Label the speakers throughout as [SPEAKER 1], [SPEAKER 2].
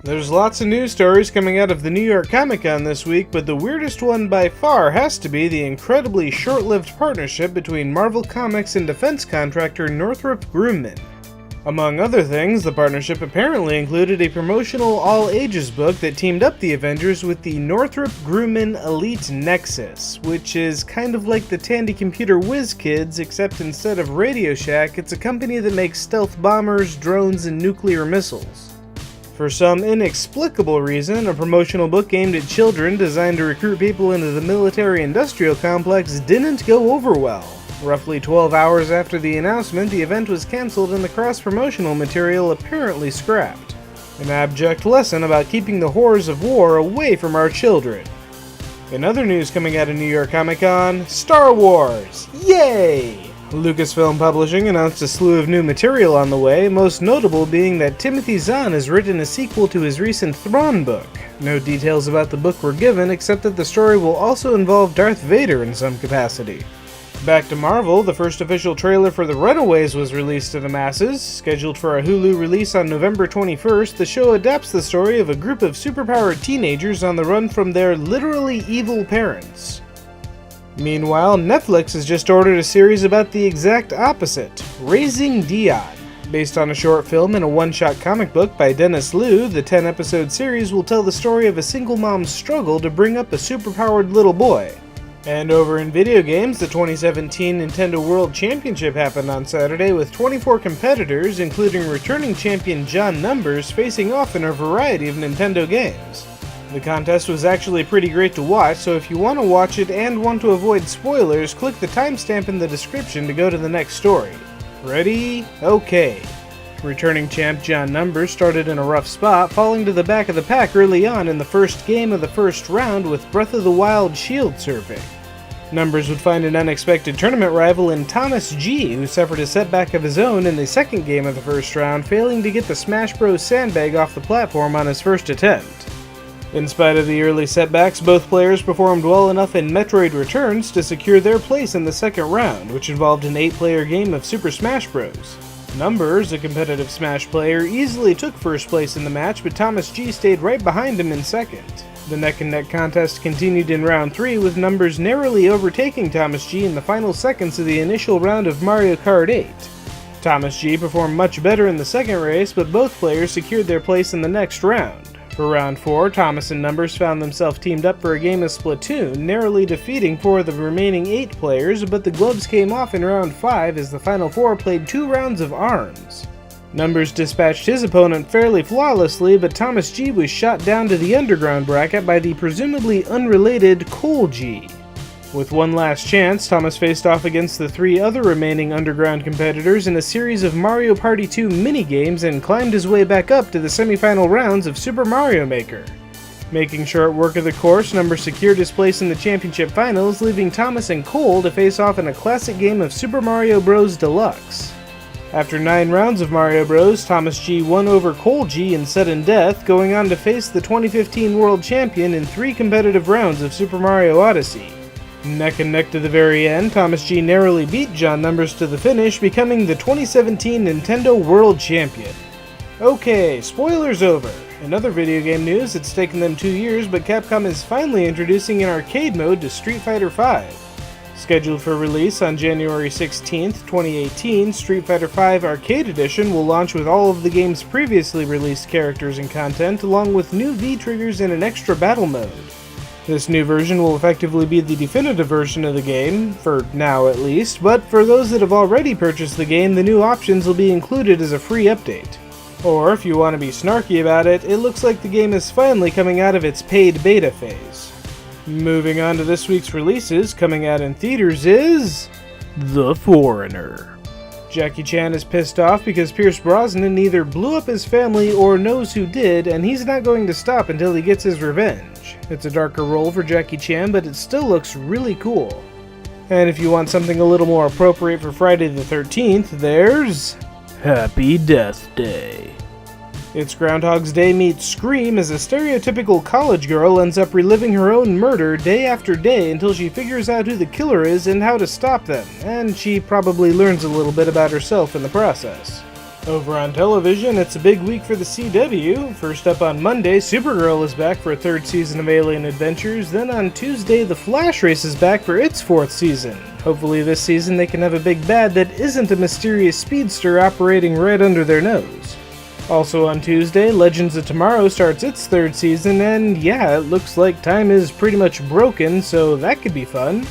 [SPEAKER 1] There's lots of news stories coming out of the New York Comic Con this week, but the weirdest one by far has to be the incredibly short-lived partnership between Marvel Comics and defense contractor Northrop Grumman. Among other things, the partnership apparently included a promotional all-ages book that teamed up the Avengers with the Northrop Grumman Elite Nexus, which is kind of like the Tandy Computer Whiz Kids, except instead of Radio Shack, it's a company that makes stealth bombers, drones, and nuclear missiles. For some inexplicable reason, a promotional book aimed at children designed to recruit people into the military-industrial complex didn't go over well. Roughly 12 hours after the announcement, the event was cancelled and the cross-promotional material apparently scrapped. An abject lesson about keeping the horrors of war away from our children. In other news coming out of New York Comic Con, Star Wars! Yay! Lucasfilm Publishing announced a slew of new material on the way, most notable being that Timothy Zahn has written a sequel to his recent Thrawn book. No details about the book were given, except that the story will also involve Darth Vader in some capacity. Back to Marvel, the first official trailer for the Runaways was released to the masses. Scheduled for a Hulu release on November 21st, the show adapts the story of a group of superpowered teenagers on the run from their literally evil parents. Meanwhile, Netflix has just ordered a series about the exact opposite, Raising Dion. Based on a short film and a one-shot comic book by Dennis Liu, the 10-episode series will tell the story of a single mom's struggle to bring up a superpowered little boy. And over in video games, the 2017 Nintendo World Championship happened on Saturday with 24 competitors, including returning champion John Numbers, facing off in a variety of Nintendo games. The contest was actually pretty great to watch, so if you want to watch it and want to avoid spoilers, click the timestamp in the description to go to the next story. Ready? Okay. Returning champ John Numbers started in a rough spot, falling to the back of the pack early on in the first game of the first round with Breath of the Wild shield surfing. Numbers would find an unexpected tournament rival in Thomas G, who suffered a setback of his own in the second game of the first round, failing to get the Smash Bros. Sandbag off the platform on his first attempt. In spite of the early setbacks, both players performed well enough in Metroid Returns to secure their place in the second round, which involved an 8-player game of Super Smash Bros. Numbers, a competitive Smash player, easily took first place in the match, but Thomas G stayed right behind him in second. The neck-and-neck contest continued in round 3, with Numbers narrowly overtaking Thomas G in the final seconds of the initial round of Mario Kart 8. Thomas G performed much better in the second race, but both players secured their place in the next round. For round 4, Thomas and Numbers found themselves teamed up for a game of Splatoon, narrowly defeating 4 of the remaining 8 players, but the gloves came off in round 5 as the final 4 played 2 rounds of ARMS. Numbers dispatched his opponent fairly flawlessly, but Thomas G was shot down to the underground bracket by the presumably unrelated Cole G. With one last chance, Thomas faced off against the 3 other remaining underground competitors in a series of Mario Party 2 minigames and climbed his way back up to the semi-final rounds of Super Mario Maker. Making short work of the course, Numbers secured his place in the championship finals, leaving Thomas and Cole to face off in a classic game of Super Mario Bros. Deluxe. After 9 rounds of Mario Bros., Thomas G won over Cole G in sudden death, going on to face the 2015 World Champion in 3 competitive rounds of Super Mario Odyssey. Neck and neck to the very end, Thomas G narrowly beat John Numbers to the finish, becoming the 2017 Nintendo World Champion. Okay, spoilers over. In other video game news, it's taken them 2 years, but Capcom is finally introducing an arcade mode to Street Fighter V. Scheduled for release on January 16, 2018, Street Fighter V Arcade Edition will launch with all of the game's previously released characters and content, along with new V-triggers and an extra battle mode. This new version will effectively be the definitive version of the game, for now at least, but for those that have already purchased the game, the new options will be included as a free update. Or, if you want to be snarky about it, it looks like the game is finally coming out of its paid beta phase. Moving on to this week's releases, coming out in theaters is The Foreigner. Jackie Chan is pissed off because Pierce Brosnan either blew up his family or knows who did, and he's not going to stop until he gets his revenge. It's a darker role for Jackie Chan, but it still looks really cool. And if you want something a little more appropriate for Friday the 13th, there's Happy Death Day. It's Groundhog's Day meets Scream as a stereotypical college girl ends up reliving her own murder day after day until she figures out who the killer is and how to stop them, and she probably learns a little bit about herself in the process. Over on television, it's a big week for the CW. First up on Monday, Supergirl is back for a third season of Alien Adventures. Then on Tuesday, The Flash races back for its fourth season. Hopefully this season they can have a big bad that isn't a mysterious speedster operating right under their nose. Also on Tuesday, Legends of Tomorrow starts its third season, and yeah, it looks like time is pretty much broken, so that could be fun.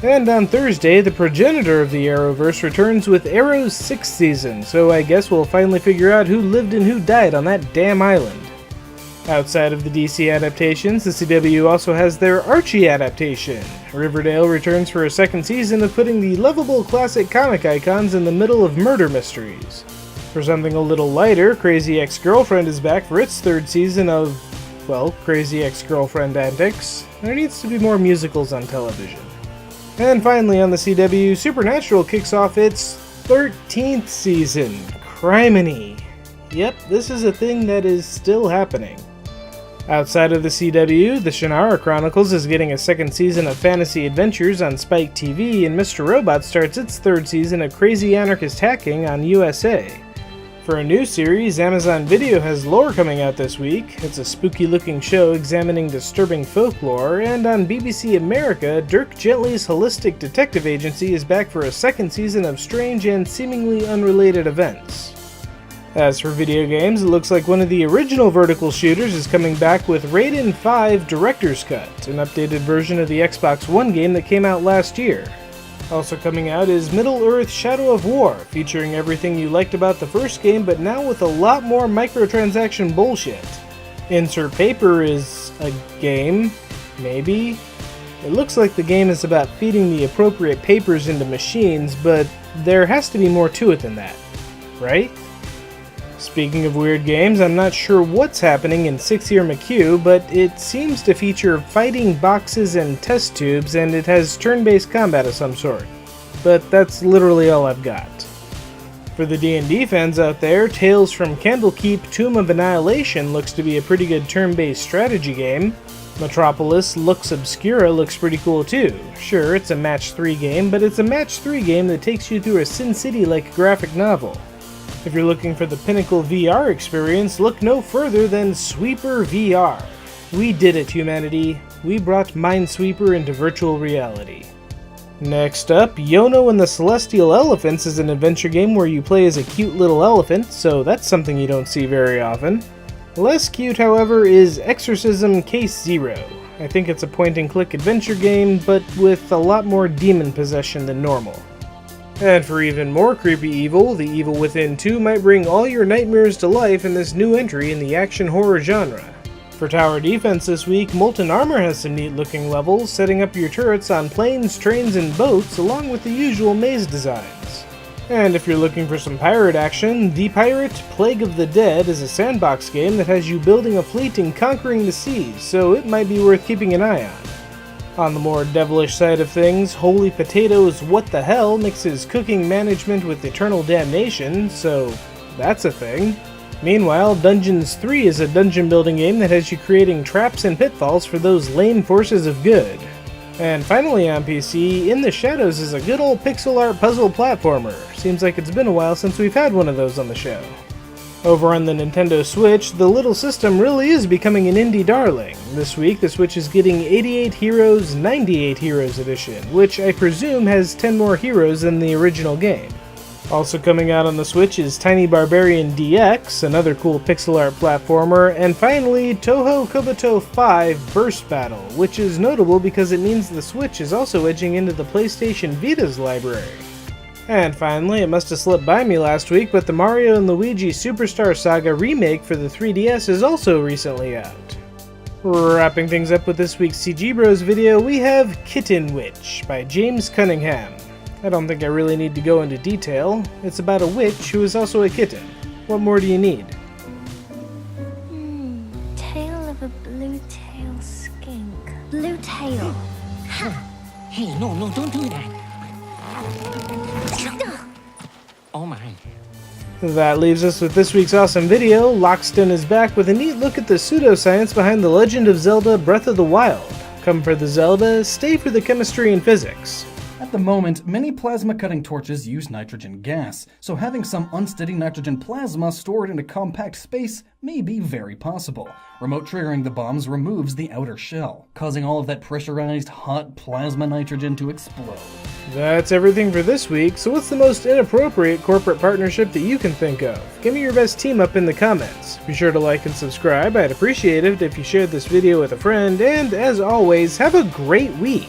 [SPEAKER 1] And on Thursday, the progenitor of the Arrowverse returns with Arrow's sixth season, so I guess we'll finally figure out who lived and who died on that damn island. Outside of the DC adaptations, the CW also has their Archie adaptation. Riverdale returns for a second season of putting the lovable classic comic icons in the middle of murder mysteries. For something a little lighter, Crazy Ex-Girlfriend is back for its third season of, well, Crazy Ex-Girlfriend antics. There needs to be more musicals on television. And finally on the CW, Supernatural kicks off its 13th season. Criminy. Yep, this is a thing that is still happening. Outside of the CW, the Shannara Chronicles is getting a second season of Fantasy Adventures on Spike TV, and Mr. Robot starts its third season of Crazy Anarchist Hacking on USA. For a new series, Amazon Video has Lore coming out this week. It's a spooky-looking show examining disturbing folklore, and on BBC America, Dirk Gently's Holistic Detective Agency is back for a second season of strange and seemingly unrelated events. As for video games, it looks like one of the original vertical shooters is coming back with Raiden 5 Director's Cut, an updated version of the Xbox One game that came out last year. Also coming out is Middle-earth: Shadow of War, featuring everything you liked about the first game, but now with a lot more microtransaction bullshit. Insert Paper is a game, maybe? It looks like the game is about feeding the appropriate papers into machines, but there has to be more to it than that, right? Speaking of weird games, I'm not sure what's happening in 6 Year McHugh, but it seems to feature fighting boxes and test tubes, and it has turn-based combat of some sort. But that's literally all I've got. For the D&D fans out there, Tales from Candlekeep Tomb of Annihilation looks to be a pretty good turn-based strategy game. Metropolis Lux Obscura looks pretty cool too. Sure, it's a match 3 game, but it's a match 3 game that takes you through a Sin City-like graphic novel. If you're looking for the pinnacle VR experience, look no further than Sweeper VR. We did it, humanity. We brought Minesweeper into virtual reality. Next up, Yono and the Celestial Elephants is an adventure game where you play as a cute little elephant, so that's something you don't see very often. Less cute, however, is Exorcism Case Zero. I think it's a point-and-click adventure game, but with a lot more demon possession than normal. And for even more creepy evil, The Evil Within 2 might bring all your nightmares to life in this new entry in the action horror genre. For tower defense this week, Molten Armor has some neat looking levels, setting up your turrets on planes, trains, and boats, along with the usual maze designs. And if you're looking for some pirate action, The Pirate Plague of the Dead is a sandbox game that has you building a fleet and conquering the seas, so it might be worth keeping an eye on. On the more devilish side of things, Holy Potatoes What the Hell mixes cooking management with eternal damnation, so that's a thing. Meanwhile, Dungeons 3 is a dungeon building game that has you creating traps and pitfalls for those lame forces of good. And finally on PC, In the Shadows is a good old pixel art puzzle platformer. Seems like it's been a while since we've had one of those on the show. Over on the Nintendo Switch, the little system really is becoming an indie darling. This week, the Switch is getting 88 Heroes 98 Heroes Edition, which I presume has 10 more heroes than the original game. Also coming out on the Switch is Tiny Barbarian DX, another cool pixel art platformer, and finally, Toho Kobuto 5 Burst Battle, which is notable because it means the Switch is also edging into the PlayStation Vita's library. And finally, it must have slipped by me last week, but the Mario & Luigi Superstar Saga remake for the 3DS is also recently out. Wrapping things up with this week's CGBros video, we have Kitten Witch by James Cunningham. I don't think I really need to go into detail. It's about a witch who is also a kitten. What more do you need?
[SPEAKER 2] Tail of a blue-tail skink. Blue tail. Ha!
[SPEAKER 3] Hey, no, don't do that. Oh my.
[SPEAKER 1] That leaves us with this week's awesome video. Loxton is back with a neat look at the pseudoscience behind The Legend of Zelda Breath of the Wild. Come for the Zelda, stay for the chemistry and physics.
[SPEAKER 4] At the moment, many plasma-cutting torches use nitrogen gas, so having some unsteady nitrogen plasma stored in a compact space may be very possible. Remote triggering the bombs removes the outer shell, causing all of that pressurized, hot plasma nitrogen to explode.
[SPEAKER 1] That's everything for this week, so what's the most inappropriate corporate partnership that you can think of? Give me your best team up in the comments. Be sure to like and subscribe, I'd appreciate it if you shared this video with a friend, and as always, have a great week!